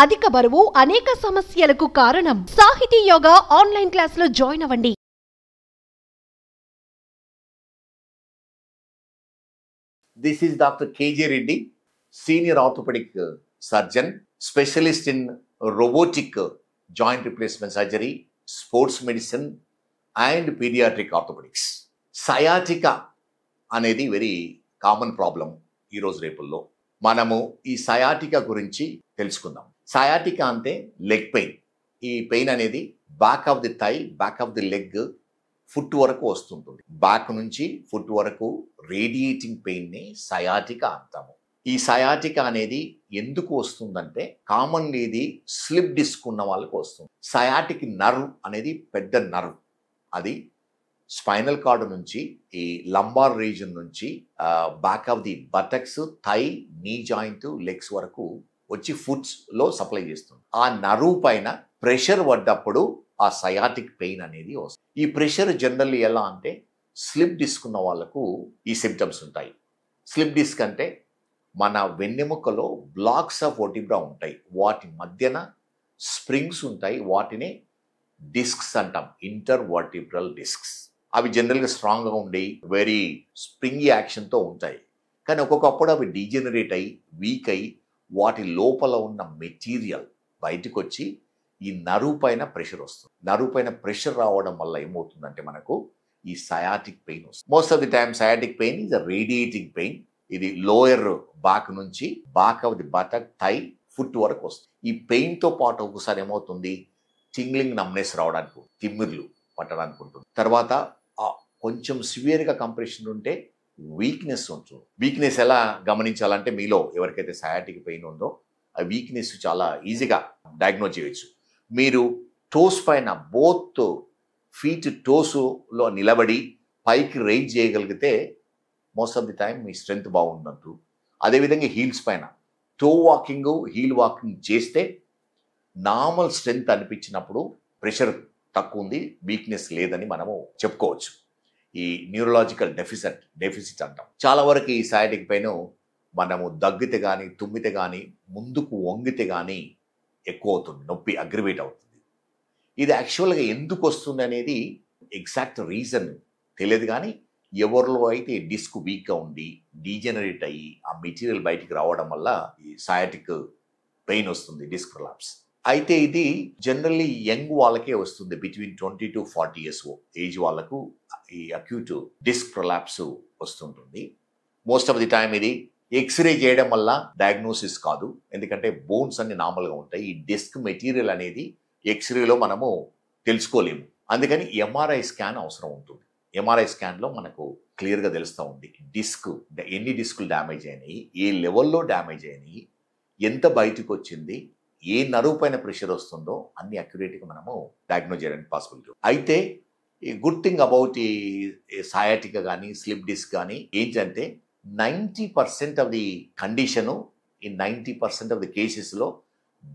అధిక బరువు అనేక సమస్యలకు కారణం. సాహితీ యోగా ఆన్లైన్ క్లాసులో జాయిన్ అవ్వండి. This is Dr. KJ Reddy, Senior Orthopedic Surgeon, Specialist in Robotic Joint Replacement Surgery, Sports Medicine and Pediatric Orthopedics. Sciatica అనేది వెరీ కామన్ ప్రాబ్లం ఈరోజు రేపుల్లో. మనము ఈ సయాటికా గురించి తెలుసుకుందాం. సయాటికా అంటే లెగ్ పెయిన్. ఈ పెయిన్ అనేది back of the thigh, back of the leg, foot వరకు వస్తుంటుంది. బ్యాక్ నుంచి ఫుట్ వరకు రేడియేటింగ్ పెయిన్ని సయాటికా అంటాము. ఈ సయాటికా అనేది ఎందుకు వస్తుందంటే కామన్లీ ఇది స్లిప్ డిస్క్ ఉన్న వాళ్ళకు వస్తుంది. సయాటిక్ నర్వ్ అనేది పెద్ద నర్వ్. అది స్పైనల్ కార్డు నుంచి ఈ లంబార్ రీజన్ నుంచి back of the buttocks, thigh, knee joint, legs వరకు వచ్చి ఫుట్స్లో సప్లై చేస్తుంది. ఆ నర్వ్ పైన ప్రెషర్ పడ్డప్పుడు ఆ సయాటిక్ పెయిన్ అనేది వస్తుంది. ఈ ప్రెషర్ జనరల్లీ ఎలా అంటే స్లిప్ డిస్క్ ఉన్న వాళ్ళకు ఈ సిమ్టమ్స్ ఉంటాయి. స్లిప్ డిస్క్ అంటే మన వెన్నెముకలో బ్లాక్స్ ఆఫ్ వర్టిబ్రా ఉంటాయి. వాటి మధ్యన స్ప్రింగ్స్ ఉంటాయి. వాటిని డిస్క్స్ అంటాం, ఇంటర్ వర్టిబ్రల్ డిస్క్స్. అవి జనరల్గా స్ట్రాంగ్గా ఉండి వెరీ స్ప్రింగీ యాక్షన్తో ఉంటాయి. కానీ ఒక్కొక్కప్పుడు అవి డీజెనరేట్ అయ్యి వీక్ అయ్యి వాటి లోపల ఉన్న మెటీరియల్ బయటకు వచ్చి ఈ నరువు పైన ప్రెషర్ వస్తుంది. నరువు పైన ప్రెషర్ రావడం వల్ల ఏమవుతుందంటే మనకు ఈ సయాటిక్ పెయిన్ వస్తుంది. Most of the time sciatic pain is a radiating pain. ఇది లోయర్ బ్యాక్ నుంచి back of the buttock, thigh, foot వరకు వస్తుంది. ఈ పెయిన్తో పాటు ఒకసారి ఏమవుతుంది, టింగ్లింగ్ నమ్నెస్ రావడానికి, తిమ్మిర్లు పట్టడానికి ఉంటుంది. తర్వాత కొంచెం సివియర్గా కంప్రెషన్ ఉంటే వీక్నెస్ ఉంటుంది. వీక్నెస్ ఎలా గమనించాలంటే మీలో ఎవరికైతే సయాటిక్ పెయిన్ ఉందో ఆ వీక్నెస్ చాలా ఈజీగా డయాగ్నోజ్ చేయొచ్చు. మీరు టోస్ పైన బోత్ ఫీట్ టోస్లో నిలబడి పైకి రైజ్ చేయగలిగితే మోస్ట్ ఆఫ్ ది టైం మీ స్ట్రెంగ్త్ బాగున్నట్టు. అదేవిధంగా హీల్స్ పైన టో వాకింగ్, హీల్ వాకింగ్ చేస్తే నార్మల్ స్ట్రెంగ్త్ అనిపించినప్పుడు ప్రెషర్ తక్కువ ఉంది, వీక్నెస్ లేదని మనము చెప్పుకోవచ్చు. ఈ న్యూరలాజికల్ డెఫిసిట్ అంటాం. చాలా వరకు ఈ సయాటిక్ పెయిన్ మనము దగ్గితే కానీ, తుమ్మితే కానీ, ముందుకు వంగితే కానీ ఎక్కువ అవుతుంది, నొప్పి అగ్రివేట్ అవుతుంది. ఇది యాక్చువల్గా ఎందుకు వస్తుంది అనేది ఎగ్జాక్ట్ రీజన్ తెలియదు. కానీ ఎవరిలో అయితే డిస్క్ వీక్గా ఉండి డీజెనరేట్ అయ్యి ఆ మెటీరియల్ బయటికి రావడం వల్ల ఈ సయాటిక్ పెయిన్ వస్తుంది, డిస్క్ ప్రొలాప్స్. అయితే ఇది జనరల్లీ యంగ్ వాళ్ళకే వస్తుంది. బిట్వీన్ 20 to 40 years ఏజ్ వాళ్ళకు ఈ అక్యూట్ డిస్క్ ప్రొలాప్స్ వస్తుంటుంది. మోస్ట్ ఆఫ్ ది టైమ్ ఇది ఎక్స్రే చేయడం వల్ల డయాగ్నోసిస్ కాదు, ఎందుకంటే బోన్స్ అన్ని నార్మల్గా ఉంటాయి. ఈ డిస్క్ మెటీరియల్ అనేది ఎక్స్రేలో మనము తెలుసుకోలేము. అందుకని ఎంఆర్ఐ స్కాన్ అవసరం ఉంటుంది. ఎంఆర్ఐ స్కాన్లో మనకు క్లియర్గా తెలుస్తూ ఉంది డిస్క్ ఎన్ని డిస్కులు డ్యామేజ్ అయినాయి, ఏ లెవెల్లో డ్యామేజ్ అయినాయి, ఎంత బయటకు వచ్చింది, ఏ నరువు పైన ప్రెషర్ వస్తుందో అన్ని అక్యురేట్గా మనము డయాగ్నోజ్ చేయడానికి పాసిబిలిటీ. అయితే ఈ గుడ్ థింగ్ అబౌట్ ఈ సయాటికా కానీ స్లిప్ డిస్క్ కానీ ఏంటంటే 90% ఆఫ్ ది కండిషను ఈ 90% ఆఫ్ ది కేసెస్లో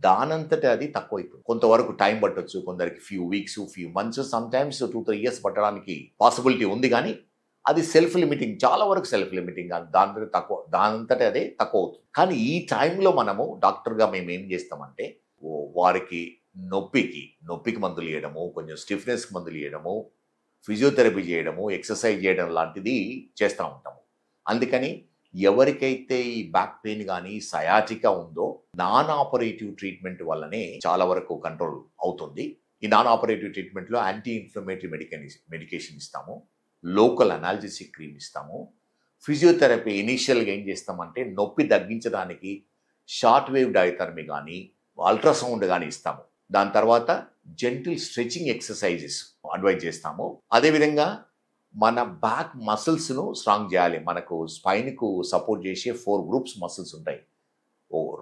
దానంతట అది తక్కువ అయిపోతుంది. కొంతవరకు టైం పట్టవచ్చు, కొందరికి few weeks, few months, sometimes 2-3 years పట్టడానికి పాసిబిలిటీ ఉంది. కానీ అది సెల్ఫ్ లిమిటింగ్, చాలా వరకు సెల్ఫ్ లిమిటింగ్, దానంతట అదే తక్కువ అవుతుంది. కానీ ఈ టైంలో మనము డాక్టర్గా మేము ఏం చేస్తామంటే వారికి నొప్పికి మందులు ఇవ్వడము, కొంచెం స్టిఫ్నెస్కి మందులు ఇవ్వడము, ఫిజియోథెరపీ చేయడము, ఎక్సర్సైజ్ చేయడం లాంటిది చేస్తూ ఉంటాము. అందుకని ఎవరికైతే ఈ బ్యాక్ పెయిన్ కానీ సయాటికా ఉందో నాన్ ఆపరేటివ్ ట్రీట్మెంట్ వల్లనే చాలా వరకు కంట్రోల్ అవుతుంది. ఈ నాన్ ఆపరేటివ్ ట్రీట్మెంట్లో యాంటీ ఇన్ఫ్లమేటరీ మెడికేషన్ ఇస్తాము, లోకల్ అనాల్జెసిక్ క్రీమ్ ఇస్తాము, ఫిజియోథెరపీ ఇనీషియల్గా ఏం చేస్తామంటే నొప్పి తగ్గించడానికి షార్ట్ వేవ్ డయోథెరపీ కానీ అల్ట్రాసౌండ్ కానీ ఇస్తాము. దాని తర్వాత జెంటిల్ స్ట్రెచింగ్ ఎక్సర్సైజెస్ అడ్వైజ్ చేస్తాము. అదేవిధంగా మన బ్యాక్ మసిల్స్ను స్ట్రాంగ్ చేయాలి. మనకు స్పైన్కు సపోర్ట్ చేసే 4 groups మసిల్స్ ఉంటాయి,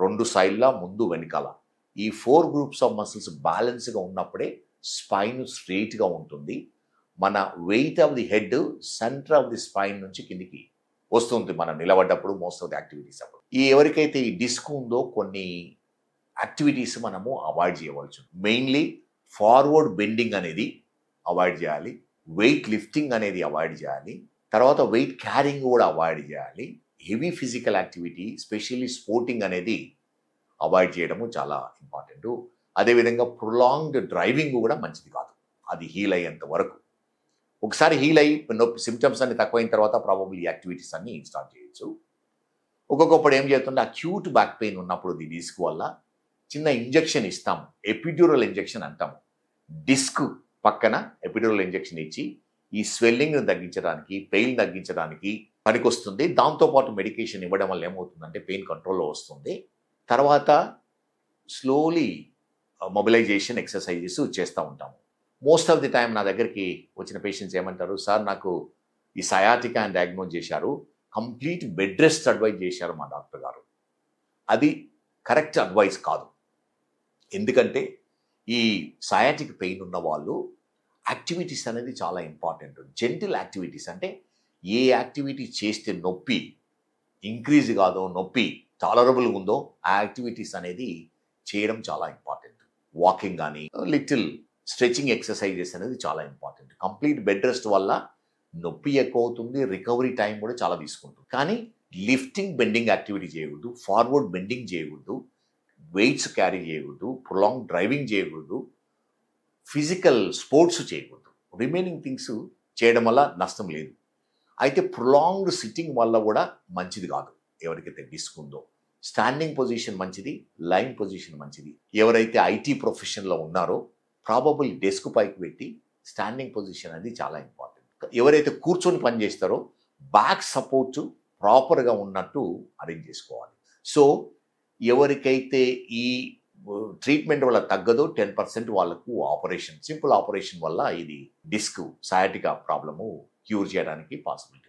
2 సైడ్ల, ముందు, వెనకాల. ఈ 4 groups ఆఫ్ మసిల్స్ బ్యాలెన్స్గా ఉన్నప్పుడే స్పైన్ స్ట్రెయిట్గా ఉంటుంది. మన weight of the head center of the spine నుంచి కిందికి వస్తుంది మనం నిలబడ్డప్పుడు, మోస్ట్ ఆఫ్ ది యాక్టివిటీస్ అప్పుడు. ఈ ఎవరికైతే ఈ డిస్క్ ఉందో కొన్ని యాక్టివిటీస్ మనము అవాయిడ్ చేయవచ్చు. మెయిన్లీ ఫార్వర్డ్ బెండింగ్ అనేది అవాయిడ్ చేయాలి, వెయిట్ లిఫ్టింగ్ అనేది అవాయిడ్ చేయాలి, తర్వాత వెయిట్ క్యారింగ్ కూడా అవాయిడ్ చేయాలి. Heavy physical activity, specially sporting అనేది అవాయిడ్ చేయడము చాలా ఇంపార్టెంట్. అదేవిధంగా ప్రొలాంగ్డ్ డ్రైవింగ్ కూడా మంచిది కాదు, అది హీల్ అయ్యేంత వరకు. ఒకసారి హీల్ అయ్యి నొప్పి సిమ్టమ్స్ అన్ని తక్కువైన తర్వాత ప్రాబబ్లీ యాక్టివిటీస్ అన్ని స్టార్ట్ చేయొచ్చు. ఒక్కొక్కప్పుడు ఏం చేస్తుంటే అక్యూట్ బ్యాక్ పెయిన్ ఉన్నప్పుడు ఈ డిస్క్ వల్ల చిన్న ఇంజెక్షన్ ఇస్తాము, ఎపిడ్యూరల్ ఇంజెక్షన్ అంటాము. డిస్క్ పక్కన ఎపిడ్యూరల్ ఇంజెక్షన్ ఇచ్చి ఈ స్వెల్లింగ్ని తగ్గించడానికి, పెయిన్ తగ్గించడానికి పనికొస్తుంది. దాంతోపాటు మెడికేషన్ ఇవ్వడం వల్ల ఏమవుతుందంటే పెయిన్ కంట్రోల్లో వస్తుంది. తర్వాత స్లోలీ మొబిలైజేషన్ ఎక్సర్సైజెస్ చేస్తూ ఉంటాము. మోస్ట్ ఆఫ్ ది టైం నా దగ్గరికి వచ్చిన పేషెంట్స్ ఏమంటారు, సార్ నాకు ఈ సయాటికా అని డయాగ్నోజ్ చేశారు, కంప్లీట్ బెడ్ రెస్ట్ అడ్వైజ్ చేశారు మా డాక్టర్ గారు. అది కరెక్ట్ అడ్వైస్ కాదు. ఎందుకంటే ఈ సయాటిక్ పెయిన్ ఉన్న వాళ్ళు యాక్టివిటీస్ అనేది చాలా ఇంపార్టెంట్. జెంటిల్ యాక్టివిటీస్ అంటే ఏ యాక్టివిటీ చేస్తే నొప్పి ఇంక్రీజ్ కాదో, నొప్పి టాలరబుల్గా ఉందో ఆ యాక్టివిటీస్ అనేది చేయడం చాలా ఇంపార్టెంట్. వాకింగ్ కానీ లిటిల్ స్ట్రెచింగ్ ఎక్సర్సైజెస్ అనేది చాలా ఇంపార్టెంట్. కంప్లీట్ బెడ్ రెస్ట్ వల్ల నొప్పి ఎక్కువ అవుతుంది, రికవరీ టైం కూడా చాలా తీసుకుంటుంది. కానీ లిఫ్టింగ్ బెండింగ్ యాక్టివిటీ చేయకూడదు, ఫార్వర్డ్ బెండింగ్ చేయకూడదు, వెయిట్స్ క్యారీ చేయకూడదు, ప్రొలాంగ్ డ్రైవింగ్ చేయకూడదు, ఫిజికల్ స్పోర్ట్స్ చేయకూడదు. రిమైనింగ్ థింగ్స్ చేయడం వల్ల నష్టం లేదు. అయితే ప్రొలాంగ్డ్ సిట్టింగ్ వల్ల కూడా మంచిది కాదు. ఎవరికైతే డిస్క్ ఉందో స్టాండింగ్ పొజిషన్ మంచిది, లైన్ పొజిషన్ మంచిది. ఎవరైతే ఐటీ ప్రొఫెషన్లో ఉన్నారో ప్రాబబుల్ డెస్క్ పైకి పెట్టి స్టాండింగ్ పొజిషన్ అనేది చాలా ఇంపార్టెంట్. ఎవరైతే కూర్చొని పని చేస్తారో బ్యాక్ సపోర్ట్ ప్రాపర్గా ఉన్నట్టు అరేంజ్ చేసుకోవాలి. సో ఎవరికైతే ఈ ట్రీట్మెంట్ వల్ల తగ్గదో 10% వాళ్ళకు ఆపరేషన్, సింపుల్ ఆపరేషన్ వల్ల ఇది డిస్క్ సయాటికా ప్రాబ్లము క్యూర్ చేయడానికి పాసిబిలిటీ